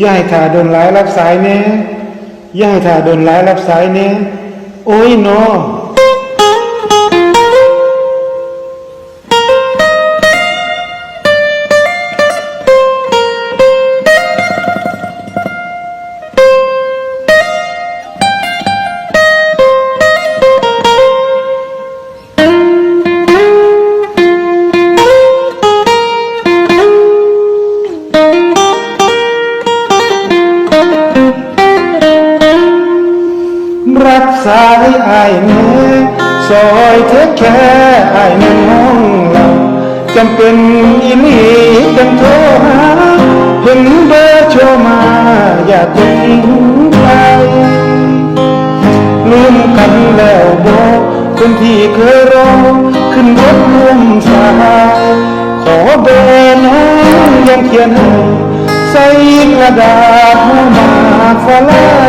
อย่าให้ถ่าโดนหลายรับสายแน่อย่าให้ถ่าโดนหลายรับสายแน่โอ้ยนอรับสายอ้ายแม่ซอยเทคแค่อ้ายในห้องเราจำเป็นอีหลีจังโทรหาเห็นเบอร์โชว์มาอยากจะทิ้งไปลืมกันแล้วบอกคนที่เคยรอขึ้นรถร่วมสายขอเบอร์น้องยังเขียนให้ใส่กระดาษมาฝรั่ง